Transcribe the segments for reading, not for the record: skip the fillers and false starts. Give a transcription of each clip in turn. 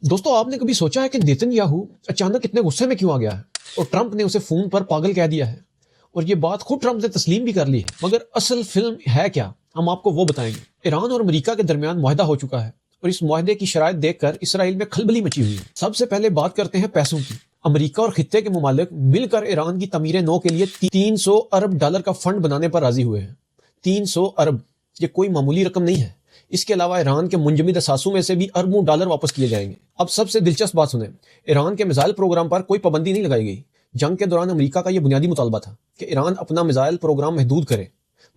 दोस्तों, आपने कभी सोचा है कि नेतन्याहू अचानक इतने गुस्से में क्यों आ गया है और ट्रंप ने उसे फोन पर पागल कह दिया है? और ये बात खुद ट्रंप ने तस्लीम भी कर ली है। मगर असल फिल्म है क्या, हम आपको वो बताएंगे। ईरान और अमेरिका के दरमियान मुआहदा हो चुका है और इस मुआहदे की शराइत देखकर इसराइल में खलबली मची हुई है। सबसे पहले बात करते हैं पैसों की। अमेरिका और खित्ते के मुमालिक मिलकर ईरान की तमीर नौ के लिए $300 अरब का फंड बनाने पर राजी हुए हैं। 300 अरब, ये कोई मामूली रकम नहीं है। इसके अलावा ईरान के मुंजमद असासों में से भी अरबों डॉलर वापस किए जाएंगे। अब सबसे दिलचस्प बात सुने, ईरान के मिसाइल प्रोग्राम पर कोई पाबंदी नहीं लगाई गई। जंग के दौरान अमेरिका का यह बुनियादी मुतालबा था कि ईरान अपना मिसाइल प्रोग्राम महदूद करे,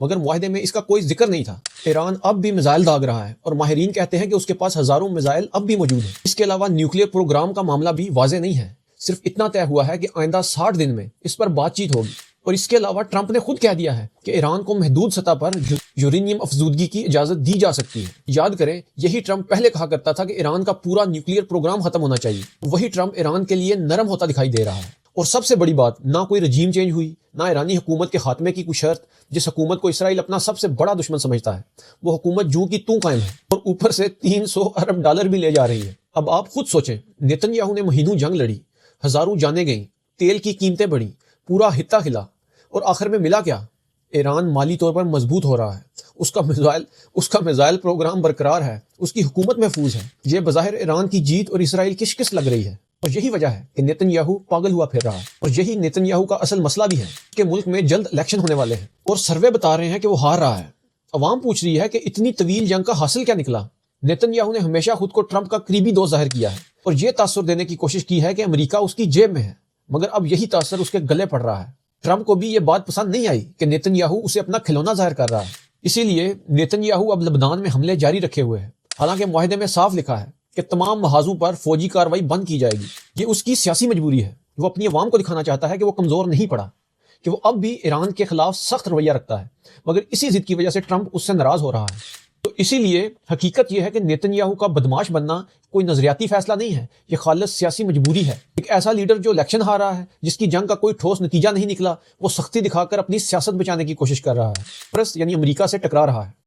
मगर मुआहदे में इसका कोई जिक्र नहीं था। ईरान अब भी मिसाइल दाग रहा है और माहिरीन कहते हैं कि उसके पास हजारों मिसाइल अब भी मौजूद हैं। इसके अलावा न्यूक्लियर प्रोग्राम का मामला भी वाजे नहीं है। सिर्फ इतना तय हुआ है कि आइंदा 60 दिन में इस पर बातचीत होगी। और इसके अलावा ट्रंप ने खुद कह दिया है कि ईरान को महदूद सतह पर यूरेनियम अफजूदगी की इजाजत दी जा सकती है। याद करें, यही ट्रंप पहले कहा करता था कि ईरान का पूरा न्यूक्लियर प्रोग्राम खत्म होना चाहिए। वही ट्रंप ईरान के लिए नरम होता दिखाई दे रहा है। और सबसे बड़ी बात, ना कोई रजीम चेंज हुई, ना ईरानी हुकूमत के खात्मे की कोई शर्त। जिस हुकूमत को इसराइल अपना सबसे बड़ा दुश्मन समझता है, वो हुकूमत जू की तू कायम है और ऊपर से 300 अरब डॉलर भी ले जा रही है। अब आप खुद सोचें, नेतन्याहू ने महीनों जंग लड़ी, हजारों जानें गईं, तेल की कीमतें बढ़ी, पूरा हित्ता हिला, और आखिर में मिला क्या? ईरान माली तौर पर मजबूत हो रहा है, उसका मिसाइल प्रोग्राम बरकरार है, उसकी हुकूमत महफूज है। ये बज़ाहिर ईरान की जीत और इसराइल किस लग रही है। और यही वजह है कि नेतन्याहू पागल हुआ फिर रहा है। और यही नेतन्याहू का असल मसला भी है कि मुल्क में जल्द इलेक्शन होने वाले हैं और सर्वे बता रहे हैं कि वो हार रहा है। अवाम पूछ रही है कि इतनी तवील जंग का हासिल क्या निकला। नेतन्याहू ने हमेशा खुद को ट्रंप का करीबी दोस्त जाहिर किया है और ये तासुर देने की कोशिश की है कि अमेरिका उसकी जेब में है, मगर अब यही तासुर उसके गले पड़ रहा है। ट्रंप को भी ये बात पसंद नहीं आई कि नेतन्याहू उसे अपना खिलौना जाहिर कर रहा है। इसीलिए नेतन्याहू अब लबनान में हमले जारी रखे हुए है। हालांकि मुआहदे में साफ लिखा है कि तमाम महाजों पर फौजी कार्रवाई बंद की जाएगी। ये उसकी सियासी मजबूरी है। वो अपनी अवाम को दिखाना चाहता है कि वो कमजोर नहीं पड़ा, कि वो अब भी ईरान के खिलाफ सख्त रवैया रखता है। मगर इसी जिद की वजह से ट्रंप उससे नाराज हो रहा है। तो इसीलिए हकीकत यह है कि नेतन्याहू का बदमाश बनना कोई नजरियाती फैसला नहीं है, ये खालिस सियासी मजबूरी है। एक ऐसा लीडर जो इलेक्शन हार रहा है, जिसकी जंग का कोई ठोस नतीजा नहीं निकला, वो सख्ती दिखाकर अपनी सियासत बचाने की कोशिश कर रहा है, यानी अमेरिका से टकरा रहा है।